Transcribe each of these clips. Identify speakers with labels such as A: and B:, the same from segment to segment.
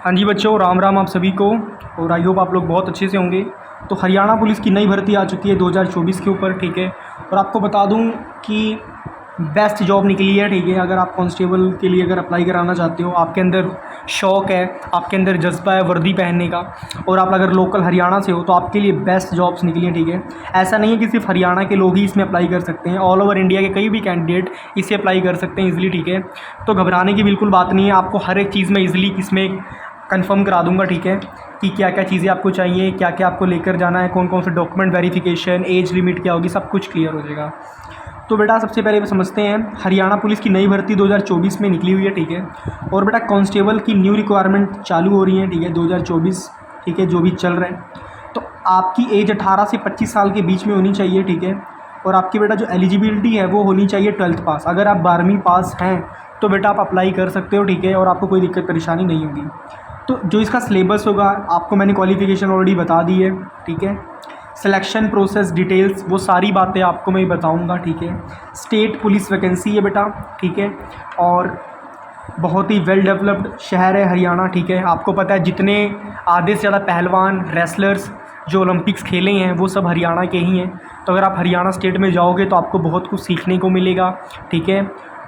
A: हाँ जी बच्चों, राम राम आप सभी को। और आई होप आप लोग बहुत अच्छे से होंगे। तो हरियाणा पुलिस की नई भर्ती आ चुकी है 2024 के ऊपर, ठीक है। और आपको बता दूं कि बेस्ट जॉब निकली है, ठीक है। अगर आप कांस्टेबल के लिए अगर अप्लाई कराना चाहते हो, आपके अंदर शौक़ है, आपके अंदर जज्बा है वर्दी पहनने का, और आप अगर लोकल हरियाणा से हो तो आपके लिए बेस्ट जॉब्स निकली हैं, ठीक है। ऐसा नहीं है कि सिर्फ हरियाणा के लोग ही इसमें अप्लाई कर सकते हैं, ऑल ओवर इंडिया के कई भी कैंडिडेट इसे अप्लाई कर सकते हैं ईजिली, ठीक है। तो घबराने की बिल्कुल बात नहीं है, आपको हर एक चीज़ में ईजिली इसमें कंफर्म करा दूंगा, ठीक है, कि क्या क्या चीज़ें आपको चाहिए, क्या क्या आपको लेकर जाना है, कौन कौन से डॉक्यूमेंट वेरिफिकेशन, एज लिमिट क्या होगी, सब कुछ क्लियर हो जाएगा। तो बेटा सबसे पहले समझते हैं, हरियाणा पुलिस की नई भर्ती 2024 में निकली हुई है, ठीक है। और बेटा कांस्टेबल की न्यू रिक्वायरमेंट चालू हो रही है, ठीक है, 2024, ठीक है, जो भी चल रहे हैं। तो आपकी एज 18 से 25 साल के बीच में होनी चाहिए, ठीक है। और आपकी बेटा जो एलिजिबिलिटी है वो होनी चाहिए 12th पास। अगर आप 12वीं पास हैं तो बेटा आप अप्लाई कर सकते हो, ठीक है, और आपको कोई दिक्कत परेशानी नहीं होगी। तो जो इसका सिलेबस होगा आपको मैंने क्वालिफ़िकेशन ऑलरेडी बता दी है, ठीक है। सिलेक्शन प्रोसेस डिटेल्स वो सारी बातें आपको मैं बताऊंगा, ठीक है। स्टेट पुलिस वैकेंसी है बेटा, ठीक है। और बहुत ही वेल डेवलप्ड शहर है हरियाणा, ठीक है। आपको पता है जितने आधे से ज़्यादा पहलवान रेसलर्स जो ओलंपिक्स खेले हैं वो सब हरियाणा के ही हैं। तो अगर आप हरियाणा स्टेट में जाओगे तो आपको बहुत कुछ सीखने को मिलेगा, ठीक है।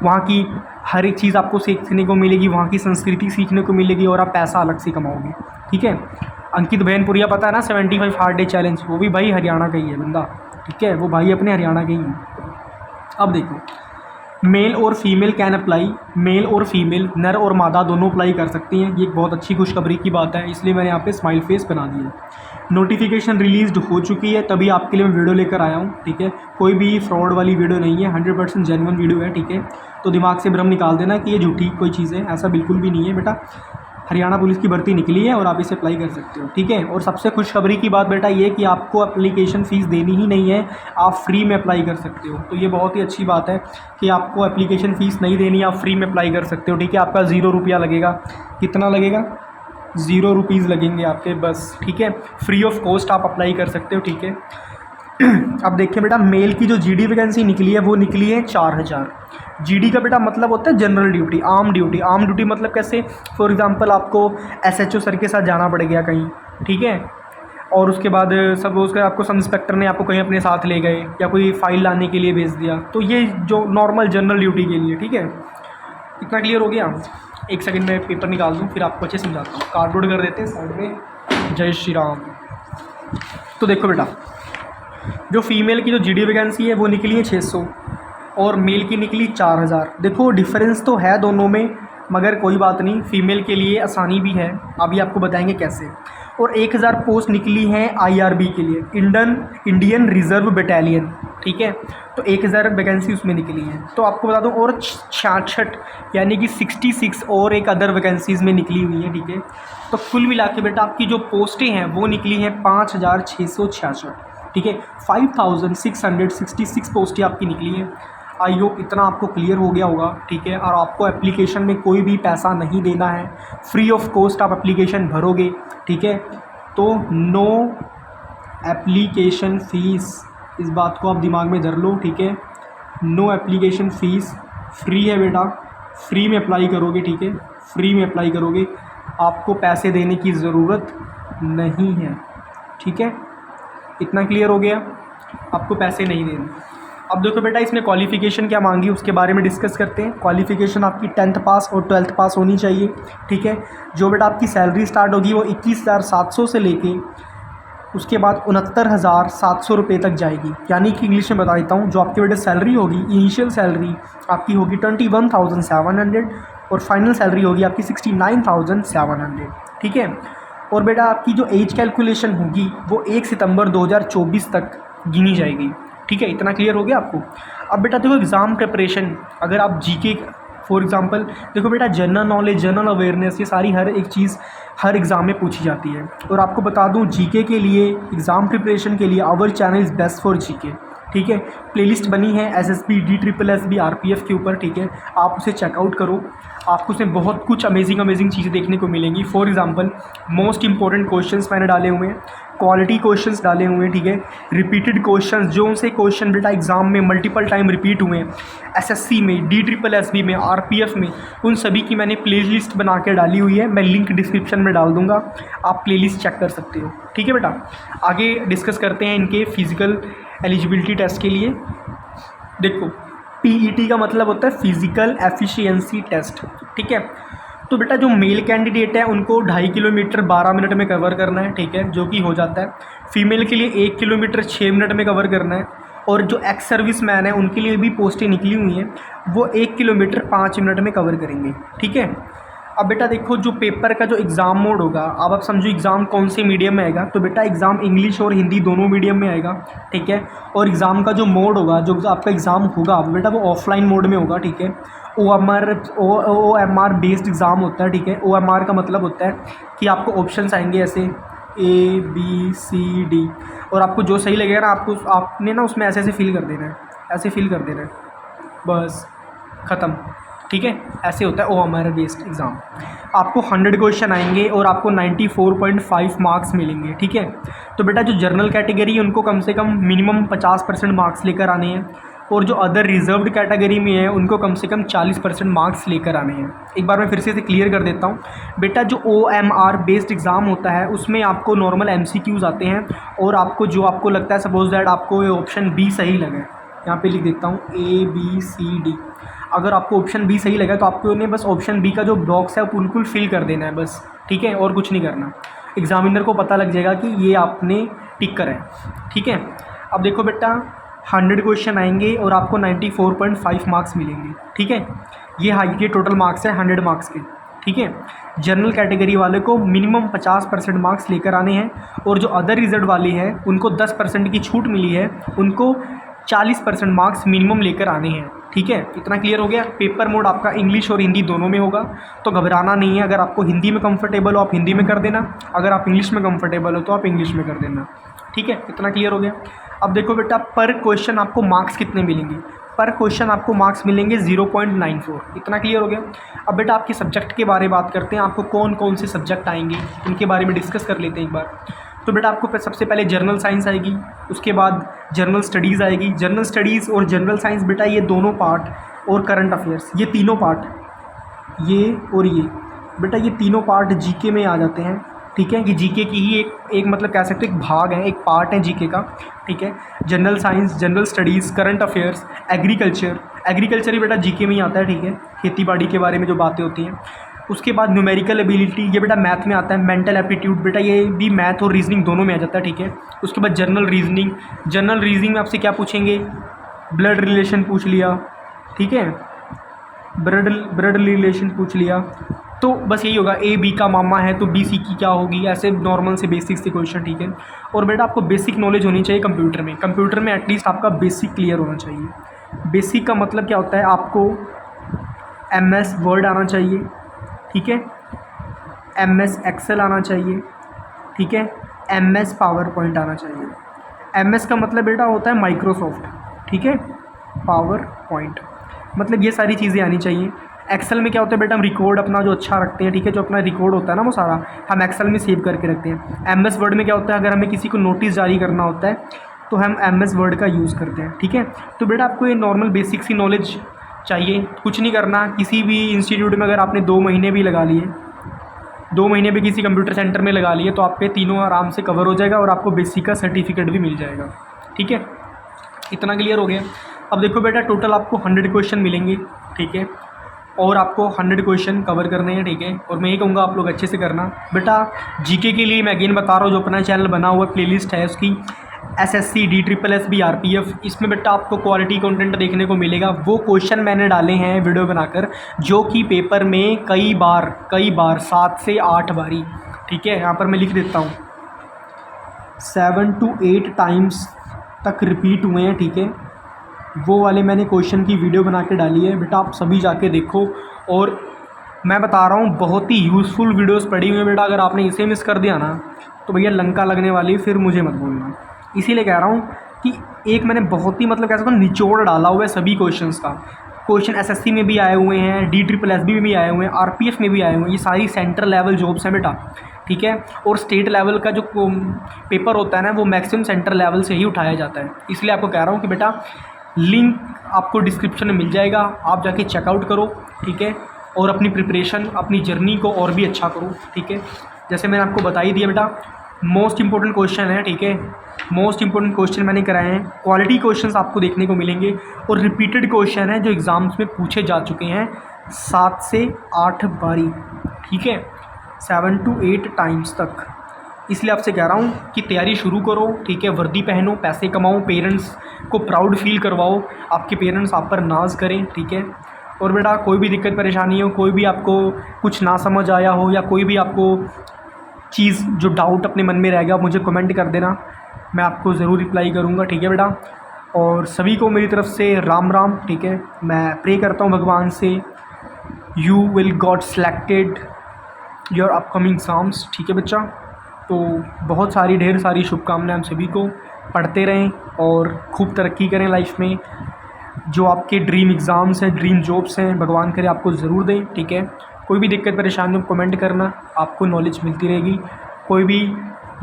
A: वहाँ की हर एक चीज़ आपको सीखने को मिलेगी, वहाँ की संस्कृति सीखने को मिलेगी, और आप पैसा अलग से कमाओगे, ठीक है। अंकित बहनपुरिया पता है ना, 75 हार्ड डे चैलेंज, वो भी भाई हरियाणा का ही है बंदा, ठीक है, वो भाई अपने हरियाणा के ही हैं। अब देखो, मेल और फीमेल कैन अप्लाई, मेल और फीमेल, नर और मादा दोनों अप्लाई कर सकती हैं। ये एक बहुत अच्छी खुशखबरी की बात है, इसलिए मैंने यहाँ पे स्माइल फेस बना दिया है। नोटिफिकेशन रिलीज़ हो चुकी है, तभी आपके लिए मैं वीडियो लेकर आया हूँ, ठीक है। कोई भी फ्रॉड वाली वीडियो नहीं है, 100% जेन्युइन वीडियो है, ठीक है। तो दिमाग से भ्रम निकाल देना कि ये झूठी कोई चीज़ है, ऐसा बिल्कुल भी नहीं है बेटा। हरियाणा पुलिस की भर्ती निकली है और आप इसे अप्लाई कर सकते हो, ठीक है। और सबसे खुशखबरी की बात बेटा ये कि आपको एप्लीकेशन फ़ीस देनी ही नहीं है, आप फ्री में अप्लाई कर सकते हो। तो ये बहुत ही अच्छी बात है कि आपको एप्लीकेशन फ़ीस नहीं देनी, आप फ्री में अप्लाई कर सकते हो, ठीक है। आपका 0 रुपया लगेगा। कितना लगेगा? 0 रुपीज़ लगेंगे आपके बस, ठीक है। फ्री ऑफ कॉस्ट आप अप्लाई कर सकते हो, ठीक है। अब देखिए बेटा, मेल की जो जीडी वैकेंसी निकली है वो निकली है 4000। जीडी का बेटा मतलब होता है general duty, arm duty. Arm duty मतलब कैसे? फॉर एग्जांपल आपको एसएचओ सर के साथ जाना पड़ गया कहीं, ठीक है। और उसके बाद सब उसके आपको सब इंस्पेक्टर ने आपको कहीं अपने साथ ले गए या कोई फाइल लाने के लिए भेज दिया, तो ये जो नॉर्मल जनरल ड्यूटी के लिए, ठीक है। इतना क्लियर हो गया? एक सेकंड में पेपर निकाल दूँ फिर आपको अच्छे समझाता हूँ। कार्डबोर्ड कर देते हैं साइड में। जय श्री राम। तो देखो बेटा, जो फीमेल की जो जीडी वैकेंसी है वो निकली है 600 और मेल की निकली 4000। देखो डिफरेंस तो है दोनों में, मगर कोई बात नहीं, फ़ीमेल के लिए आसानी भी है, अभी आपको बताएंगे कैसे। और 1000 पोस्ट निकली हैं आईआरबी के लिए, इंडियन रिजर्व बटालियन, ठीक है। तो 1000 वैकेंसी उसमें निकली है। तो आपको बता दूं और 66 यानी कि 66 और एक अदर वैकेंसीज़ में निकली हुई है, ठीक है। तो कुल मिला के बेटा आपकी जो पोस्टें हैं वो निकली हैं 5666, ठीक है। 5666 पोस्टें आपकी निकली हैं। आई होप इतना आपको क्लियर हो गया होगा, ठीक है। और आपको एप्लीकेशन में कोई भी पैसा नहीं देना है, फ्री ऑफ कॉस्ट आप एप्लीकेशन भरोगे, ठीक है। तो नो एप्लीकेशन फ़ीस, इस बात को आप दिमाग में धर लो, ठीक है। नो एप्लीकेशन फ़ीस, फ्री है बेटा, फ्री में अप्लाई करोगे, ठीक है। फ्री में अप्लाई करोगे, आपको पैसे देने की ज़रूरत नहीं है, ठीक है। इतना क्लियर हो गया? आपको पैसे नहीं देने। अब देखो बेटा, इसमें क्वालिफ़िकेशन क्या मांगी उसके बारे में डिस्कस करते हैं। क्वालिफ़िकेशन आपकी 10th पास और 12th पास होनी चाहिए, ठीक है। जो बेटा आपकी सैलरी स्टार्ट होगी वो 21,700 से लेके उसके बाद 69,700 रुपये तक जाएगी। यानी कि इंग्लिश में बता देता हूँ, जो आपकी बेटा सैलरी होगी, इनिशियल सैलरी आपकी होगी 21,700 और फाइनल सैलरी होगी आपकी 69,700, ठीक है। और बेटा आपकी जो एज कैलकुलेशन होगी वो 1 सितंबर 2024 तक गिनी जाएगी, ठीक है। इतना क्लियर हो गया आपको? अब बेटा देखो, एग्ज़ाम प्रिपरेशन, अगर आप जीके फॉर एग्जांपल देखो बेटा, जनरल नॉलेज, जनरल अवेयरनेस, ये सारी हर एक चीज़ हर एग्ज़ाम में पूछी जाती है। और आपको बता दूं, जीके के लिए, एग्ज़ाम प्रिपरेशन के लिए our channel is best for GK, ठीक है। प्लेलिस्ट बनी है एसएसबी DSSB RPF के ऊपर, ठीक है। आप उसे चेकआउट करो, आपको उसमें बहुत कुछ अमेजिंग चीज़ें देखने को मिलेंगी। For example most important questions मैंने डाले हुए हैं, क्वालिटी क्वेश्चंस डाले हुए हैं, ठीक है। रिपीटेड क्वेश्चंस, जो उनसे क्वेश्चन बेटा एग्जाम में मल्टीपल टाइम रिपीट हुए हैं, एसएससी में, DSSB में, RPF में, उन सभी की मैंने प्लेलिस्ट बना के डाली हुई है। मैं लिंक डिस्क्रिप्शन में डाल दूंगा, आप प्लेलिस्ट चेक कर सकते हो, ठीक है बेटा। आगे डिस्कस करते हैं इनके फिजिकल एलिजिबिलिटी टेस्ट के लिए। देखो PET का मतलब होता है फिजिकल एफिशिएंसी टेस्ट, ठीक है। तो बेटा जो मेल कैंडिडेट है उनको 2.5 किलोमीटर 12 मिनट में कवर करना है, ठीक है, जो कि हो जाता है। फीमेल के लिए 1 किलोमीटर 6 मिनट में कवर करना है, और जो एक्स सर्विस मैन है उनके लिए भी पोस्टें निकली हुई हैं, वो 1 किलोमीटर 5 मिनट में कवर करेंगे, ठीक है। अब बेटा देखो जो पेपर का जो एग्ज़ाम मोड होगा, अब आप समझो एग्ज़ाम कौन से मीडियम में आएगा, तो बेटा एग्ज़ाम इंग्लिश और हिंदी दोनों मीडियम में आएगा, ठीक है। और एग्ज़ाम का जो मोड होगा, जो आपका एग्ज़ाम होगा बेटा, वो ऑफलाइन मोड में होगा, ठीक है। OMR बेस्ड एग्ज़ाम होता है, ठीक है। OMR का मतलब होता है कि आपको ऑप्शंस आएंगे ऐसे ABCD, और आपको जो सही लगेगा ना आपने ना उसमें ऐसे फिल कर देना है, ऐसे फिल कर देना है, बस ख़त्म, ठीक है। ऐसे होता है OMR बेस्ड एग्ज़ाम। आपको 100 क्वेश्चन आएंगे और आपको 94.5 मार्क्स मिलेंगे, ठीक है। तो बेटा जो जनरल कैटेगरी है उनको कम से कम मिनिमम 50% मार्क्स लेकर आने हैं, और जो अदर रिजर्व्ड कैटेगरी में है उनको कम से कम 40% मार्क्स लेकर आने हैं। एक बार मैं फिर से इसे क्लियर कर देता हूँ बेटा। जो OMR बेस्ड एग्ज़ाम होता है उसमें आपको नॉर्मल MCQs आते हैं, और आपको जो आपको लगता है, सपोज दैट आपको ये ऑप्शन B सही लगे, यहाँ पे लिख देता हूँ ABCD। अगर आपको ऑप्शन B सही लगा तो आपको ने बस ऑप्शन B का जो बॉक्स है वो बिल्कुल फिल कर देना है बस, ठीक है, और कुछ नहीं करना। एग्जामिनर को पता लग जाएगा कि ये आपने टिक करा है, ठीक है। अब देखो बेटा 100 क्वेश्चन आएंगे और आपको 94.5 मार्क्स मिलेंगे, ठीक है। ये टोटल मार्क्स है 100 मार्क्स के, ठीक है। जनरल कैटेगरी वाले को मिनिमम 50% मार्क्स लेकर आने हैं, और जो अदर रिजल्ट वाले हैं उनको 10% की छूट मिली है, उनको 40% मार्क्स मिनिमम लेकर आने हैं, ठीक है। इतना क्लियर हो गया। पेपर मोड आपका इंग्लिश और हिंदी दोनों में होगा, तो घबराना नहीं है। अगर आपको हिंदी में कंफर्टेबल हो आप हिंदी में कर देना, अगर आप इंग्लिश में कंफर्टेबल हो तो आप इंग्लिश में कर देना, ठीक है। इतना क्लियर हो गया। अब देखो बेटा पर क्वेश्चन आपको मार्क्स कितने मिलेंगे। पर क्वेश्चन आपको मार्क्स मिलेंगे 0.94। इतना क्लियर हो गया। अब बेटा आपके सब्जेक्ट के बारे में बात करते हैं, आपको कौन कौन से सब्जेक्ट आएंगे उनके बारे में डिस्कस कर लेते हैं एक बार। तो बेटा आपको सबसे पहले जनरल साइंस आएगी, उसके बाद जनरल स्टडीज़ आएगी। जनरल स्टडीज़ और जनरल साइंस बेटा ये दोनों पार्ट, और करंट अफेयर्स, ये तीनों पार्ट, ये और ये बेटा ये तीनों पार्ट जीके में आ जाते हैं, ठीक है। ये जीके की ही एक मतलब कह सकते हैं एक भाग है, एक पार्ट है जीके का, ठीक है। General science, general studies, current affairs, agriculture ही बेटा जीके में ही आता है, ठीक है। खेती बाड़ी के बारे में जो बातें होती हैं। उसके बाद न्यूमेरिकल एबिलिटी, ये बेटा मैथ में आता है। मेंटल एप्टीट्यूड बेटा ये भी मैथ और रीजनिंग दोनों में आ जाता है, ठीक है। उसके बाद जनरल रीजनिंग में आपसे क्या पूछेंगे, ब्लड रिलेशन पूछ लिया, ठीक है, ब्लड रिलेशन पूछ लिया। तो बस यही होगा, A B का मामा है तो B C की क्या होगी, ऐसे नॉर्मल से बेसिक से क्वेश्चन, ठीक है। और बेटा आपको बेसिक नॉलेज होनी चाहिए कंप्यूटर में एटलीस्ट आपका बेसिक क्लियर होना चाहिए। बेसिक का मतलब क्या होता है, आपको MS वर्ड आना चाहिए, ठीक है, MS एक्सेल आना चाहिए, ठीक है, MS पावर पॉइंट आना चाहिए। MS का मतलब बेटा होता है माइक्रोसॉफ्ट, ठीक है, पावर पॉइंट मतलब ये सारी चीज़ें आनी चाहिए। एक्सेल में क्या होता है बेटा, हम रिकॉर्ड अपना जो अच्छा रखते हैं, ठीक है, जो अपना रिकॉर्ड होता है ना वो सारा हम एक्सेल में सेव करके रखते हैं। MS वर्ड में क्या होता है, अगर हमें किसी को नोटिस जारी करना होता है तो हम MS वर्ड का यूज़ करते हैं, ठीक है। तो बेटा आपको ये नॉर्मल बेसिक सी नॉलेज चाहिए, कुछ नहीं करना। किसी भी इंस्टीट्यूट में अगर आपने 2 महीने भी लगा लिए, 2 महीने भी किसी कंप्यूटर सेंटर में लगा लिए, तो आपके तीनों आराम से कवर हो जाएगा और आपको बेसिक का सर्टिफिकेट भी मिल जाएगा, ठीक है। इतना क्लियर हो गया। अब देखो बेटा टोटल आपको 100 क्वेश्चन मिलेंगे, ठीक है, और आपको 100 क्वेश्चन कवर करने हैं, ठीक है। और मैं ये कहूँगा आप लोग अच्छे से करना बेटा। जीके के लिए मैं अगेन बता रहा हूँ, जो अपना चैनल बना हुआ प्लेलिस्ट है उसकी SSC DSSB RPF, इसमें बेटा आपको क्वालिटी कंटेंट देखने को मिलेगा। वो क्वेश्चन मैंने डाले हैं वीडियो बनाकर, जो कि पेपर में कई बार 7 से 8 बारी, ठीक है, यहाँ पर मैं लिख देता हूँ 7 to 8 टाइम्स तक रिपीट हुए हैं, ठीक है। वो वाले मैंने क्वेश्चन की वीडियो बना के डाली है बेटा, आप सभी जाके देखो। और मैं बता रहा हूँ बहुत ही यूज़फुल वीडियोस पड़ी हुई हैं बेटा, अगर आपने इसे मिस कर दिया ना तो भैया लंका लगने वाली, फिर मुझे मत बोलना। इसीलिए कह रहा हूँ कि एक मैंने बहुत ही मतलब कह सकता हूँ निचोड़ डाला हुआ है सभी क्वेश्चंस का। क्वेश्चन एसएससी में भी आए हुए हैं, DSSB में भी आए हुए हैं, आरपीएफ में भी आए हुए हैं। ये सारी सेंट्रल लेवल जॉब्स हैं बेटा, ठीक है। और स्टेट लेवल का जो पेपर होता है ना, वो मैक्सिमम सेंट्रल लेवल से ही उठाया जाता है। इसलिए आपको कह रहा हूँ कि बेटा लिंक आपको डिस्क्रिप्शन में मिल जाएगा, आप जाके चेकआउट करो, ठीक है। और अपनी प्रिपरेशन, अपनी जर्नी को और भी अच्छा करो, ठीक है। जैसे मैंने आपको बता ही दिया बेटा, मोस्ट इंपॉर्टेंट क्वेश्चन है, ठीक है। मोस्ट इंपॉर्टेंट क्वेश्चन मैंने कराए हैं, क्वालिटी क्वेश्चंस आपको देखने को मिलेंगे और रिपीटेड क्वेश्चन है जो एग्ज़ाम्स में पूछे जा चुके हैं 7 से 8 बारी, ठीक है, 7 to 8 टाइम्स तक। इसलिए आपसे कह रहा हूँ कि तैयारी शुरू करो, ठीक है। वर्दी पहनो, पैसे कमाओ, पेरेंट्स को प्राउड फील करवाओ, आपके पेरेंट्स आप पर नाज करें, ठीक है। और बेटा कोई भी दिक्कत परेशानी हो, कोई भी आपको कुछ ना समझ आया हो या कोई भी आपको चीज़ जो डाउट अपने मन में रह गया, मुझे कमेंट कर देना, मैं आपको ज़रूर रिप्लाई करूँगा, ठीक है बेटा। और सभी को मेरी तरफ से राम राम, ठीक है। मैं प्रे करता हूँ भगवान से, you will got selected your upcoming exams, ठीक है बच्चा। तो बहुत सारी ढेर सारी शुभकामनाएं हम सभी को, पढ़ते रहें और खूब तरक्की करें लाइफ में। जो आपके ड्रीम एग्ज़ाम्स हैं, ड्रीम जॉब्स हैं, भगवान करे आपको ज़रूर दें, ठीक है। कोई भी दिक्कत परेशानी हो कमेंट करना, आपको नॉलेज मिलती रहेगी। कोई भी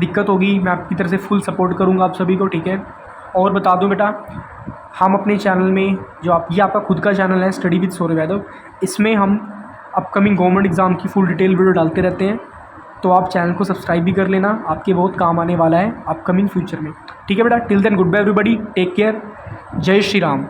A: दिक्कत होगी मैं आपकी तरफ से फुल सपोर्ट करूँगा आप सभी को, ठीक है। और बता दूं बेटा, हम अपने चैनल में जो ये आपका खुद का चैनल है स्टडी विद सौरभ यादव, इसमें हम अपकमिंग गवर्नमेंट एग्ज़ाम की फुल डिटेल वीडियो डालते रहते हैं। तो आप चैनल को सब्सक्राइब भी कर लेना, आपके बहुत काम आने वाला है अपकमिंग फ्यूचर में, ठीक है बेटा। Till then good bye everybody, take care, जय श्री राम।